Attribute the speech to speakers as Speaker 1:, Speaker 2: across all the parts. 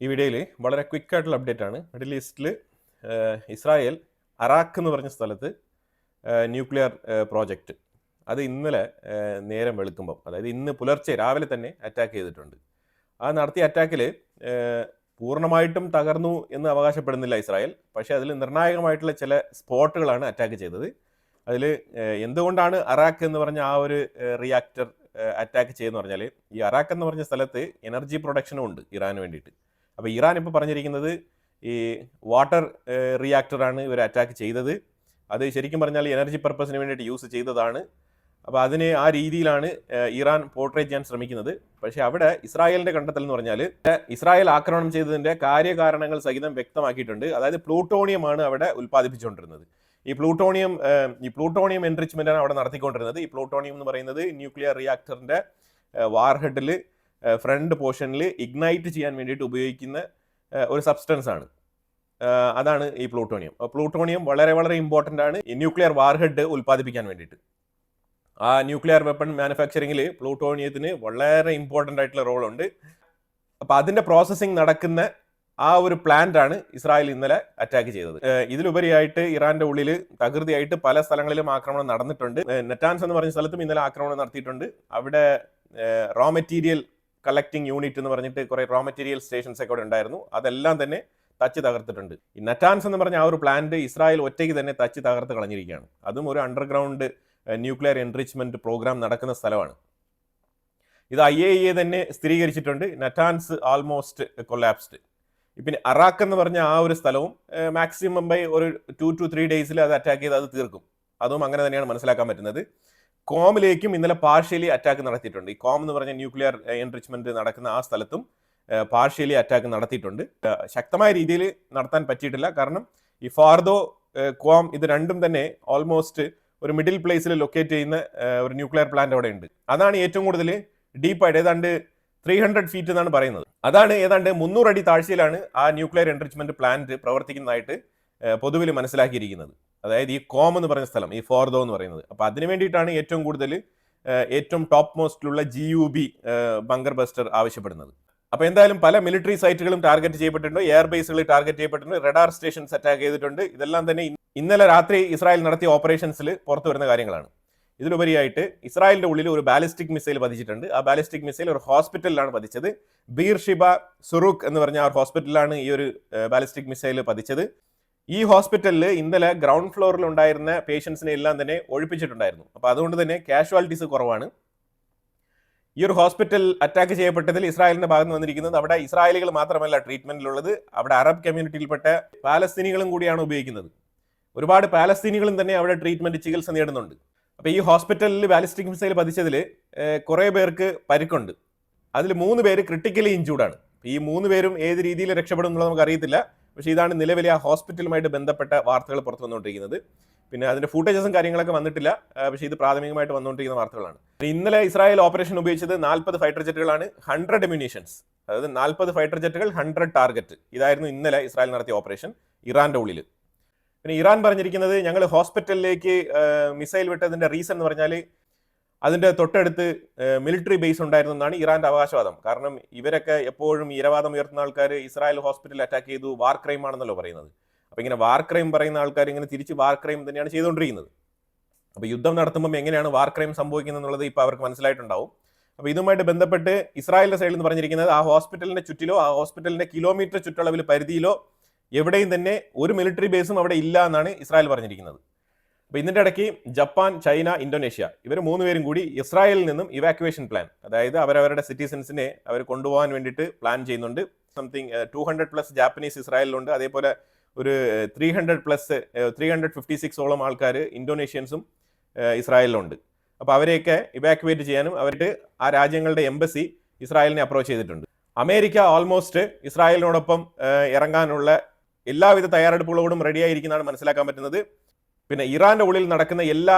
Speaker 1: ഈ വീഡിയോയിൽ വളരെ ക്വിക്കായിട്ടുള്ള അപ്ഡേറ്റ് ആണ്. മിഡിൽ ഈസ്റ്റിൽ ഇസ്രായേൽ അറാഖ് എന്ന് പറഞ്ഞ സ്ഥലത്ത് ന്യൂക്ലിയർ പ്രോജക്റ്റ് അത് ഇന്നലെ നേരം വെളുക്കുമ്പം, അതായത് ഇന്ന് പുലർച്ചെ രാവിലെ തന്നെ അറ്റാക്ക് ചെയ്തിട്ടുണ്ട്. ആ നടത്തിയ അറ്റാക്കിൽ പൂർണ്ണമായിട്ടും തകർന്നു എന്ന് അവകാശപ്പെടുന്നില്ല ഇസ്രായേൽ. പക്ഷേ അതിൽ നിർണായകമായിട്ടുള്ള ചില സ്പോട്ടുകളാണ് അറ്റാക്ക് ചെയ്തത്. അതിൽ എന്തുകൊണ്ടാണ് അറാഖ് എന്ന് പറഞ്ഞ ആ ഒരു റിയാക്ടർ അറ്റാക്ക് ചെയ്യുന്നത് പറഞ്ഞാൽ, ഈ അറാഖ് എന്ന് പറഞ്ഞ സ്ഥലത്ത് എനർജി പ്രൊഡക്ഷനും ഉണ്ട് ഇറാന് വേണ്ടിയിട്ട്. അപ്പോൾ ഇറാൻ ഇപ്പോൾ പറഞ്ഞിരിക്കുന്നത് ഈ വാട്ടർ റിയാക്ടറാണ് ഇവർ അറ്റാക്ക് ചെയ്തത്. അത് ശരിക്കും പറഞ്ഞാൽ എനർജി പർപ്പസിന് വേണ്ടിയിട്ട് യൂസ് ചെയ്തതാണ്. അപ്പോൾ അതിനെ ആ രീതിയിലാണ് ഇറാൻ പോർട്രേറ്റ് ചെയ്യാൻ ശ്രമിക്കുന്നത്. പക്ഷേ അവിടെ ഇസ്രായേലിൻ്റെ കണ്ടെത്തൽ എന്ന് പറഞ്ഞാൽ, ഇസ്രായേൽ ആക്രമണം ചെയ്തതിൻ്റെ കാര്യകാരണങ്ങൾ സഹിതം വ്യക്തമാക്കിയിട്ടുണ്ട്. അതായത് പ്ലൂട്ടോണിയമാണ് അവിടെ ഉൽപ്പാദിപ്പിച്ചുകൊണ്ടിരുന്നത്. ഈ പ്ലൂട്ടോണിയം എൻറിച്ച്മെൻ്റ് ആണ് അവിടെ നടത്തിക്കൊണ്ടിരുന്നത്. ഈ പ്ലൂട്ടോണിയം എന്ന് പറയുന്നത് ന്യൂക്ലിയർ റിയാക്ടറിൻ്റെ വാർഹെഡിൽ ഫ്രണ്ട് പോർഷനിൽ ഇഗ്നൈറ്റ് ചെയ്യാൻ വേണ്ടിയിട്ട് ഉപയോഗിക്കുന്ന ഒരു സബ്സ്റ്റൻസ് ആണ്. അതാണ് ഈ പ്ലൂട്ടോണിയം. പ്ലൂട്ടോണിയം വളരെ വളരെ ഇമ്പോർട്ടൻ്റ് ആണ് ഈ ന്യൂക്ലിയർ വാർഹെഡ് ഉൽപ്പാദിപ്പിക്കാൻ വേണ്ടിയിട്ട്. ആ ന്യൂക്ലിയർ വെപ്പൺ മാനുഫാക്ചറിങ്ങിൽ പ്ലൂട്ടോണിയത്തിന് വളരെ ഇമ്പോർട്ടൻ്റ് ആയിട്ടുള്ള റോളുണ്ട്. അപ്പോൾ അതിൻ്റെ പ്രോസസ്സിങ് നടക്കുന്ന ആ ഒരു പ്ലാന്റ് ആണ് ഇസ്രായേൽ ഇന്നലെ അറ്റാക്ക് ചെയ്തത്. ഇതിലുപരിയായിട്ട് ഇറാന്റെ ഉള്ളിൽ തകൃതിയായിട്ട് പല സ്ഥലങ്ങളിലും ആക്രമണം നടന്നിട്ടുണ്ട്. നെറ്റാൻസ് എന്ന് പറഞ്ഞ സ്ഥലത്തും ഇന്നലെ ആക്രമണം നടത്തിയിട്ടുണ്ട്. അവിടെ റോ മെറ്റീരിയൽ കളക്ടിങ് യൂണിറ്റ് എന്ന് പറഞ്ഞിട്ട് കുറേ റോ മെറ്റീരിയൽ സ്റ്റേഷൻസ് ഒക്കെ അവിടെ ഉണ്ടായിരുന്നു. അതെല്ലാം തന്നെ തച്ച് തകർത്തിട്ടുണ്ട്. ഈ നെറ്റാൻസ് എന്ന് പറഞ്ഞ ആ ഒരു പ്ലാന്റ് ഇസ്രായേൽ ഒറ്റയ്ക്ക് തന്നെ തച്ച് തകർത്ത് കളഞ്ഞിരിക്കുകയാണ്. അതും ഒരു അണ്ടർഗ്രൗണ്ട് ന്യൂക്ലിയർ എൻറിച്ച്മെന്റ് പ്രോഗ്രാം നടക്കുന്ന സ്ഥലമാണ്. ഇത് IAEA തന്നെ സ്ഥിരീകരിച്ചിട്ടുണ്ട്. നെറ്റാൻസ് ആൾമോസ്റ്റ് കൊളാപ്സ്ഡ്. പിന്നെ അറാഖ് എന്ന് പറഞ്ഞ ആ ഒരു സ്ഥലവും മാക്സിമം ബൈ ഒരു 2 to 3 ഡേയ്സിൽ അത് അറ്റാക്ക് ചെയ്ത് അത് തീർക്കും. അതും അങ്ങനെ തന്നെയാണ് മനസ്സിലാക്കാൻ പറ്റുന്നത്. കോമിലേക്കും ഇന്നലെ പാർഷ്യലി അറ്റാക്ക് നടത്തിയിട്ടുണ്ട്. ഈ കോം എന്ന് പറഞ്ഞ ന്യൂക്ലിയർ എൻറിച്ച്മെന്റ് നടക്കുന്ന ആ സ്ഥലത്തും പാർഷ്യലി അറ്റാക്ക് നടത്തിയിട്ടുണ്ട്. ശക്തമായ രീതിയിൽ നടത്താൻ പറ്റിയിട്ടില്ല. കാരണം ഈ ഫാർദോ, കോം ഇത് രണ്ടും തന്നെ ഓൾമോസ്റ്റ് ഒരു മിഡിൽ പ്ലേസിൽ ലൊക്കേറ്റ് ചെയ്യുന്ന ഒരു ന്യൂക്ലിയർ പ്ലാന്റ് അവിടെ ഉണ്ട്. അതാണ് ഏറ്റവും കൂടുതൽ ഡീപ്പായിട്ട്, ഏതാണ്ട് 300 ഫീറ്റ് എന്നാണ് പറയുന്നത്. അതാണ് ഏതാണ്ട് 300 അടി താഴ്ചയിലാണ് ആ ന്യൂക്ലിയർ എൻറിച്ച്മെന്റ് പ്ലാന്റ് പ്രവർത്തിക്കുന്നതായിട്ട് പൊതുവിൽ മനസ്സിലാക്കിയിരിക്കുന്നത്. അതായത് ഈ കോം എന്ന് പറഞ്ഞ സ്ഥലം, ഈ ഫോർദോ എന്ന് പറയുന്നത്. അപ്പോൾ അതിനു വേണ്ടിയിട്ടാണ് ഏറ്റവും കൂടുതൽ ഏറ്റവും ടോപ്പ് മോസ്റ്റിലുള്ള GUB ബങ്കർ ബസ്റ്റർ ആവശ്യപ്പെടുന്നത്. അപ്പോൾ എന്തായാലും പല മിലിറ്ററി സൈറ്റുകളും ടാർഗറ്റ് ചെയ്യപ്പെട്ടിട്ടുണ്ട്, എയർ ബേസുകൾ ടാർഗറ്റ് ചെയ്യപ്പെട്ടിട്ടുണ്ട്, റഡാർ സ്റ്റേഷൻസ് അറ്റാക്ക് ചെയ്തിട്ടുണ്ട്. ഇതെല്ലാം തന്നെ ഇന്നലെ രാത്രി ഇസ്രായേൽ നടത്തിയ ഓപ്പറേഷൻസിൽ പുറത്തു വരുന്ന കാര്യങ്ങളാണ്. ഇതിലുപരിയായിട്ട് ഇസ്രായേലിന്റെ ഉള്ളിൽ ഒരു ബാലിസ്റ്റിക് മിസൈൽ പതിച്ചിട്ടുണ്ട്. ആ ബാലിസ്റ്റിക് മിസൈൽ ഒരു ഹോസ്പിറ്റലിലാണ് പതിച്ചത്. ബീർഷിബ സുറൂഖ് എന്ന് പറഞ്ഞ ആ ഹോസ്പിറ്റലിലാണ് ഈ ഒരു ബാലിസ്റ്റിക് മിസൈൽ പതിച്ചത്. ഈ ഹോസ്പിറ്റലിൽ ഇന്നലെ ഗ്രൗണ്ട് ഫ്ലോറിൽ ഉണ്ടായിരുന്ന പേഷ്യൻസിനെ എല്ലാം തന്നെ ഒഴിപ്പിച്ചിട്ടുണ്ടായിരുന്നു. അപ്പോൾ അതുകൊണ്ട് തന്നെ കാഷ്വാലിറ്റീസ് കുറവാണ്. ഈ ഒരു ഹോസ്പിറ്റൽ അറ്റാക്ക് ചെയ്യപ്പെട്ടതിൽ ഇസ്രായേലിന്റെ ഭാഗത്ത് വന്നിരിക്കുന്നത്, അവിടെ ഇസ്രായേലികൾ മാത്രമല്ല ട്രീറ്റ്മെന്റിലുള്ളത്, അവിടെ അറബ് കമ്മ്യൂണിറ്റിയിൽപ്പെട്ട പാലസ്തീനികളും കൂടിയാണ് ഉപയോഗിക്കുന്നത്. ഒരുപാട് പാലസ്തീനികളും തന്നെ അവിടെ ട്രീറ്റ്മെന്റ് ചികിത്സ നേടുന്നുണ്ട്. അപ്പോൾ ഈ ഹോസ്പിറ്റലിൽ ബാലിസ്റ്റിക് മിസൈൽ പതിച്ചതിൽ കുറേ പേർക്ക് പരിക്കുണ്ട്. അതിൽ 3 പേര് ക്രിട്ടിക്കലി ഇഞ്ചൂർഡാണ്. ഈ 3 പേരും ഏത് രീതിയിൽ രക്ഷപ്പെടും എന്നുള്ളത് നമുക്ക് അറിയത്തില്ല. പക്ഷേ ഇതാണ് നിലവിലെ ആ ഹോസ്പിറ്റലുമായിട്ട് ബന്ധപ്പെട്ട വാർത്തകൾ പുറത്തു വന്നുകൊണ്ടിരിക്കുന്നത്. പിന്നെ അതിൻ്റെ ഫൂട്ടേജസും കാര്യങ്ങളൊക്കെ വന്നിട്ടില്ല. പക്ഷേ ഇത് പ്രാഥമികമായിട്ട് വന്നുകൊണ്ടിരിക്കുന്ന വാർത്തകളാണ്. ഇന്നലെ ഇസ്രായേൽ ഓപ്പറേഷൻ ഉപയോഗിച്ചത് 40 ഫൈറ്റർ ജെറ്റുകളാണ്, 100 അമ്യൂണിഷൻസ്. അതായത് 40 ഫൈറ്റർ ജെറ്റുകൾ, 100 ടാർഗറ്റ്. ഇതായിരുന്നു ഇന്നലെ ഇസ്രായേൽ നടത്തിയ ഓപ്പറേഷൻ ഇറാന്റെ ഉള്ളിൽ. പിന്നെ ഇറാൻ പറഞ്ഞിരിക്കുന്നത്, ഞങ്ങൾ ഹോസ്പിറ്റലിലേക്ക് മിസൈൽ വിട്ടതിൻ്റെ റീസൺ എന്ന് പറഞ്ഞാൽ അതിൻ്റെ തൊട്ടടുത്ത് മിലിറ്ററി ബേസ് ഉണ്ടായിരുന്നു എന്നാണ് ഇറാന്റെ അവകാശവാദം. കാരണം ഇവരൊക്കെ എപ്പോഴും ഇരവാദം ഉയർത്തുന്ന ആൾക്കാർ ഇസ്രായേൽ ഹോസ്പിറ്റൽ അറ്റാക്ക് ചെയ്തു വാർ ക്രൈം ആണെന്നല്ലോ പറയുന്നത്. അപ്പോൾ ഇങ്ങനെ വാർ ക്രൈം പറയുന്ന ആൾക്കാർ ഇങ്ങനെ തിരിച്ച് വാർ ക്രൈം തന്നെയാണ് ചെയ്തുകൊണ്ടിരിക്കുന്നത്. അപ്പോൾ യുദ്ധം നടത്തുമ്പം എങ്ങനെയാണ് വാർ ക്രൈം സംഭവിക്കുന്നത് എന്നുള്ളത് ഇപ്പോൾ അവർക്ക് മനസ്സിലായിട്ടുണ്ടാവും. അപ്പോൾ ഇതുമായിട്ട് ബന്ധപ്പെട്ട് ഇസ്രായേലിന്റെ സൈഡിൽ നിന്ന് പറഞ്ഞിരിക്കുന്നത്, ആ ഹോസ്പിറ്റലിന്റെ ചുറ്റിലോ ആ ഹോസ്പിറ്റലിന്റെ കിലോമീറ്റർ ചുറ്റളവിൽ പരിധിയിലോ എവിടെയും തന്നെ ഒരു മിലിറ്ററി ബേസും അവിടെ ഇല്ല എന്നാണ് ഇസ്രായേൽ പറഞ്ഞിരിക്കുന്നത്. അപ്പോൾ ഇതിൻ്റെ ഇടയ്ക്ക് ജപ്പാൻ, ചൈന, ഇന്തോനേഷ്യ ഇവർ 3 പേരും കൂടി ഇസ്രായേലിൽ നിന്നും ഇവാക്യുവേഷൻ പ്ലാൻ, അതായത് അവരവരുടെ സിറ്റിസൻസിനെ അവർ കൊണ്ടുപോകാൻ വേണ്ടിയിട്ട് പ്ലാൻ ചെയ്യുന്നുണ്ട്. സംതിങ് 200+ ജാപ്പനീസ് ഇസ്രായേലിലുണ്ട്. അതേപോലെ ഒരു 356ഓളം ആൾക്കാർ ഇന്തോനേഷ്യൻസും ഇസ്രായേലിലുണ്ട്. അപ്പോൾ അവരെയൊക്കെ ഇവാക്യുവേറ്റ് ചെയ്യാനും അവരുടെ ആ രാജ്യങ്ങളുടെ എംബസി ഇസ്രായേലിനെ അപ്രോച്ച് ചെയ്തിട്ടുണ്ട്. അമേരിക്ക ഓൾമോസ്റ്റ് ഇസ്രായേലിനോടൊപ്പം ഇറങ്ങാനുള്ള എല്ലാവിധ തയ്യാറെടുപ്പുകളോടും റെഡിയായിരിക്കുന്നതാണ് മനസ്സിലാക്കാൻ പറ്റുന്നത്. പിന്നെ ഇറാന്റെ ഉള്ളിൽ നടക്കുന്ന എല്ലാ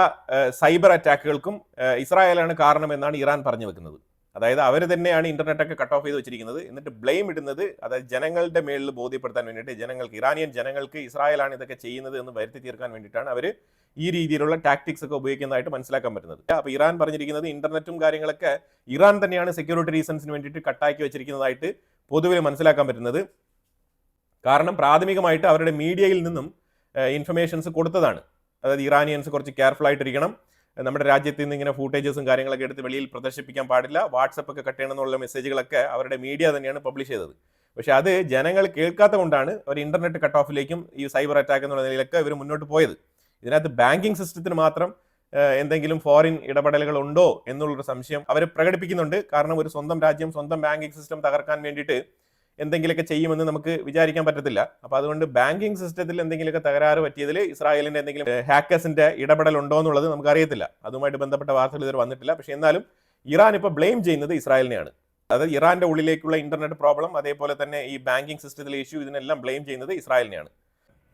Speaker 1: സൈബർ അറ്റാക്കുകൾക്കും ഇസ്രായേലാണ് കാരണമെന്നാണ് ഇറാൻ പറഞ്ഞു വെക്കുന്നത്. അതായത് അവർ തന്നെയാണ് ഇന്റർനെറ്റൊക്കെ കട്ട് ഓഫ് ചെയ്ത് വെച്ചിരിക്കുന്നത്. എന്നിട്ട് ബ്ലെയിം ഇടുന്നത് അതായത് ജനങ്ങളുടെ മേളിൽ ബോധ്യപ്പെടുത്താൻ വേണ്ടിയിട്ട്, ജനങ്ങൾക്ക്, ഇറാനിയൻ ജനങ്ങൾക്ക് ഇസ്രായേലാണ് ഇതൊക്കെ ചെയ്യുന്നത് എന്ന് വരുത്തി തീർക്കാൻ വേണ്ടിയിട്ടാണ് അവർ ഈ രീതിയിലുള്ള ടാക്ടിക്സ് ഒക്കെ ഉപയോഗിക്കുന്നതായിട്ട് മനസ്സിലാക്കാൻ പറ്റുന്നത്. അപ്പോൾ ഇറാൻ പറഞ്ഞിരിക്കുന്നത് ഇന്റർനെറ്റും കാര്യങ്ങളൊക്കെ ഇറാൻ തന്നെയാണ് സെക്യൂരിറ്റി റീസൺസിന് വേണ്ടിയിട്ട് കട്ടാക്കി വെച്ചിരിക്കുന്നതായിട്ട് പൊതുവിൽ മനസ്സിലാക്കാൻ പറ്റുന്നത്. കാരണം പ്രാഥമികമായിട്ട് അവരുടെ മീഡിയയിൽ നിന്നും ഇൻഫർമേഷൻസ് കൊടുത്തതാണ്. അതായത് ഇറാനിയൻസ് കുറച്ച് കെയർഫുൾ ആയിട്ടിരിക്കണം, നമ്മുടെ രാജ്യത്ത് നിന്ന് ഇങ്ങനെ ഫൂട്ടേജസും കാര്യങ്ങളൊക്കെ എടുത്ത് വെളിയിൽ പ്രദർശിപ്പിക്കാൻ പാടില്ല, വാട്സപ്പ് ഒക്കെ കട്ട് ചെയ്യണമെന്നുള്ള മെസ്സേജുകളൊക്കെ അവരുടെ മീഡിയ തന്നെയാണ് പബ്ലിഷ് ചെയ്തത്. പക്ഷെ അത് ജനങ്ങൾ കേൾക്കാത്ത കൊണ്ടാണ് അവർ ഇന്റർനെറ്റ് കട്ട് ഓഫിലേക്കും ഈ സൈബർ അറ്റാക്ക് എന്നുള്ള നിലയിലൊക്കെ ഇവർ മുന്നോട്ട് പോയത്. ഇതിനകത്ത് ബാങ്കിങ് സിസ്റ്റത്തിന് മാത്രം എന്തെങ്കിലും ഫോറിൻ ഇടപെടലുകൾ ഉണ്ടോ എന്നുള്ളൊരു സംശയം അവർ പ്രകടിപ്പിക്കുന്നുണ്ട്. കാരണം ഒരു സ്വന്തം രാജ്യം സ്വന്തം ബാങ്കിങ് സിസ്റ്റം തകർക്കാൻ വേണ്ടിയിട്ട് എന്തെങ്കിലുമൊക്കെ ചെയ്യുമെന്ന് നമുക്ക് വിചാരിക്കാൻ പറ്റത്തില്ല. അപ്പോൾ അതുകൊണ്ട് ബാങ്കിങ് സിസ്റ്റത്തിൽ എന്തെങ്കിലുമൊക്കെ തകരാറ് പറ്റിയതിൽ ഇസ്രായേലിന്റെ എന്തെങ്കിലും ഹാക്കേഴ്സിന്റെ ഇടപെടൽ ഉണ്ടോ എന്നുള്ളത് നമുക്ക് അറിയത്തില്ല. അതുമായിട്ട് ബന്ധപ്പെട്ട വാർത്തകൾ ഇതുവരെ വന്നിട്ടില്ല. പക്ഷെ എന്നാലും ഇറാൻ ഇപ്പോൾ ബ്ലെയിം ചെയ്യുന്നത് ഇസ്രായേലിനെയാണ്. അതായത് ഇറാന്റെ ഉള്ളിലേക്കുള്ള ഇന്റർനെറ്റ് പ്രോബ്ലം, അതേപോലെ തന്നെ ഈ ബാങ്കിങ് സിസ്റ്റത്തിലെ ഇഷ്യൂ, ഇതിനെല്ലാം ബ്ലെയിം ചെയ്യുന്നത് ഇസ്രായേലിനെയാണ്.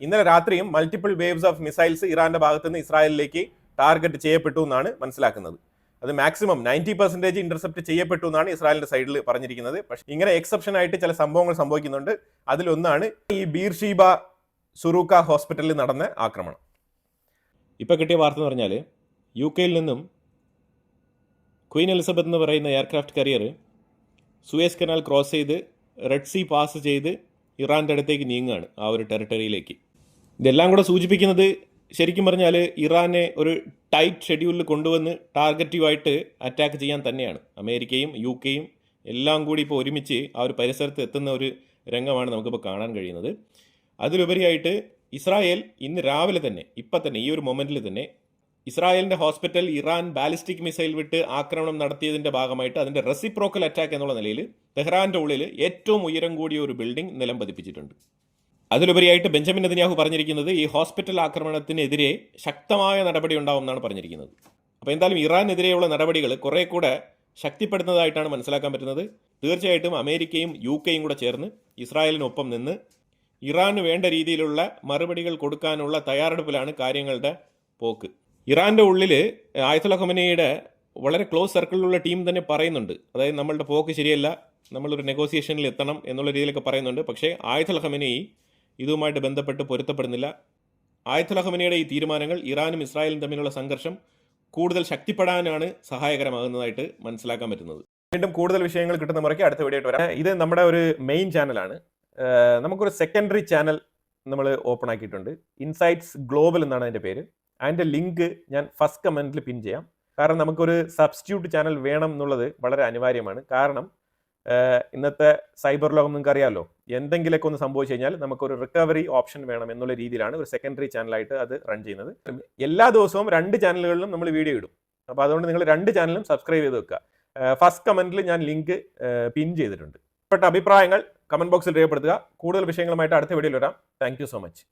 Speaker 1: ഇന്നലെ രാത്രിയും മൾട്ടിപ്പിൾ വേവ്സ് ഓഫ് മിസൈൽസ് ഇറാന്റെ ഭാഗത്ത് നിന്ന് ഇസ്രായേലിലേക്ക് ടാർഗറ്റ് ചെയ്യപ്പെട്ടു എന്നാണ് മനസ്സിലാക്കുന്നത്. അത് മാക്സിമം 90% ഇന്റർസെപ്റ്റ് ചെയ്യപ്പെട്ടു എന്നാണ് ഇസ്രായേലിന്റെ സൈഡിൽ പറഞ്ഞിരിക്കുന്നത്. പക്ഷേ ഇങ്ങനെ എക്സെപ്ഷൻ ആയിട്ട് ചില സംഭവങ്ങൾ സംഭവിക്കുന്നുണ്ട്. അതിലൊന്നാണ് ഈ ബീർഷീബ സുറൂക്ക ഹോസ്പിറ്റലിൽ നടന്ന ആക്രമണം. ഇപ്പോൾ കിട്ടിയ വാർത്ത എന്ന് പറഞ്ഞാൽ UK നിന്നും ക്വീൻ എലിസബത്ത് എന്ന് പറയുന്ന aircraft career Suez canal cross ചെയ്ത് റെഡ് സീ പാസ് ചെയ്ത് ഇറാൻ്റെ അടുത്തേക്ക് നീങ്ങുകയാണ്, ആ ഒരു ടെറിട്ടറിയിലേക്ക്. ഇതെല്ലാം കൂടെ സൂചിപ്പിക്കുന്നത് ശരിക്കും പറഞ്ഞാൽ ഇറാനെ ഒരു ടൈറ്റ് ഷെഡ്യൂളിൽ കൊണ്ടുവന്ന് ടാർഗറ്റീവായിട്ട് അറ്റാക്ക് ചെയ്യാൻ തന്നെയാണ്. അമേരിക്കയും UK എല്ലാം കൂടി ഇപ്പോൾ ഒരുമിച്ച് ആ ഒരു പരിസരത്ത് എത്തുന്ന ഒരു രംഗമാണ് നമുക്കിപ്പോൾ കാണാൻ കഴിയുന്നത്. അതിലുപരിയായിട്ട് ഇസ്രായേൽ ഇന്ന് രാവിലെ തന്നെ, ഇപ്പം തന്നെ ഈ ഒരു മൊമെൻറ്റിൽ തന്നെ ഇസ്രായേലിൻ്റെ ഹോസ്പിറ്റൽ ഇറാൻ ബാലിസ്റ്റിക് മിസൈൽ വിട്ട് ആക്രമണം നടത്തിയതിൻ്റെ ഭാഗമായിട്ട് അതിൻ്റെ റെസിപ്രോക്കൽ അറ്റാക്ക് എന്നുള്ള നിലയിൽ തെഹ്റാൻ്റെ ഉള്ളിൽ ഏറ്റവും ഉയരം കൂടിയ ഒരു ബിൽഡിംഗ് നിലം പതിപ്പിച്ചിട്ടുണ്ട്. അതിലുപരിയായിട്ട് ബെഞ്ചമിൻ നെതന്യാഹു പറഞ്ഞിരിക്കുന്നത് ഈ ഹോസ്പിറ്റൽ ആക്രമണത്തിനെതിരെ ശക്തമായ നടപടി ഉണ്ടാവും എന്നാണ് പറഞ്ഞിരിക്കുന്നത്. അപ്പോൾ എന്തായാലും ഇറാനെതിരെയുള്ള നടപടികൾ കുറേ കൂടെ ശക്തിപ്പെടുന്നതായിട്ടാണ് മനസ്സിലാക്കാൻ പറ്റുന്നത്. തീർച്ചയായിട്ടും അമേരിക്കയും UK കൂടെ ചേർന്ന് ഇസ്രായേലിനൊപ്പം നിന്ന് ഇറാന് വേണ്ട രീതിയിലുള്ള മറുപടികൾ കൊടുക്കാനുള്ള തയ്യാറെടുപ്പിലാണ് കാര്യങ്ങളുടെ പോക്ക്. ഇറാൻ്റെ ഉള്ളിൽ ആയത്തുള്ള ഖമനയുടെ വളരെ ക്ലോസ് സർക്കിളിലുള്ള ടീം തന്നെ പറയുന്നുണ്ട്, അതായത് നമ്മളുടെ പോക്ക് ശരിയല്ല, നമ്മളൊരു നെഗോസിയേഷനിൽ എത്തണം എന്നുള്ള രീതിയിലൊക്കെ പറയുന്നുണ്ട്. പക്ഷേ ആയത്തുള്ള ഖമനയി ഇതുമായിട്ട് ബന്ധപ്പെട്ട് പൊരുത്തപ്പെടുന്നില്ല. ആയത്തുള്ള ഖമനയുടെ ഈ തീരുമാനങ്ങൾ ഇറാനും ഇസ്രായേലും തമ്മിലുള്ള സംഘർഷം കൂടുതൽ ശക്തിപ്പെടാനാണ് സഹായകരമാകുന്നതായിട്ട് മനസ്സിലാക്കാൻ പറ്റുന്നത്. വീണ്ടും കൂടുതൽ വിഷയങ്ങൾ കിട്ടുന്ന മുറയ്ക്ക് അടുത്ത വീഡിയോ ആയിട്ട് വരാം. ഇത് നമ്മുടെ ഒരു മെയിൻ ചാനലാണ്. നമുക്കൊരു സെക്കൻഡറി ചാനൽ നമ്മൾ ഓപ്പൺ ആക്കിയിട്ടുണ്ട്. ഇൻസൈറ്റ്സ് ഗ്ലോബൽ എന്നാണ് അതിൻ്റെ പേര്. അതിൻ്റെ ലിങ്ക് ഞാൻ ഫസ്റ്റ് കമൻറ്റിൽ പിൻ ചെയ്യാം. കാരണം നമുക്കൊരു സബ്സ്റ്റിറ്റ്യൂട്ട് ചാനൽ വേണം എന്നുള്ളത് വളരെ അനിവാര്യമാണ്. കാരണം ഇന്നത്തെ സൈബർ ലോകം നിങ്ങൾക്ക് അറിയാമല്ലോ, എന്തെങ്കിലുമൊക്കെ ഒന്ന് സംഭവിച്ചു കഴിഞ്ഞാൽ നമുക്കൊരു റിക്കവറി ഓപ്ഷൻ വേണം എന്നുള്ള രീതിയിലാണ് ഒരു സെക്കൻഡറി ചാനലായിട്ട് അത് റൺ ചെയ്യുന്നത്. എല്ലാ ദിവസവും 2 ചാനലുകളിലും നമ്മൾ വീഡിയോ ഇടും. അപ്പോൾ അതുകൊണ്ട് നിങ്ങൾ 2 ചാനലും സബ്സ്ക്രൈബ് ചെയ്ത് വെക്കുക. ഫസ്റ്റ് കമൻറ്റിൽ ഞാൻ ലിങ്ക് പിൻ ചെയ്തിട്ടുണ്ട്. ഇപ്പോഴത്തെ അഭിപ്രായങ്ങൾ കമൻറ്റ് ബോക്സിൽ രേഖപ്പെടുത്തുക. കൂടുതൽ വിഷയങ്ങളുമായിട്ട് അടുത്ത വീഡിയോയിൽ വരാം. Thank you so much.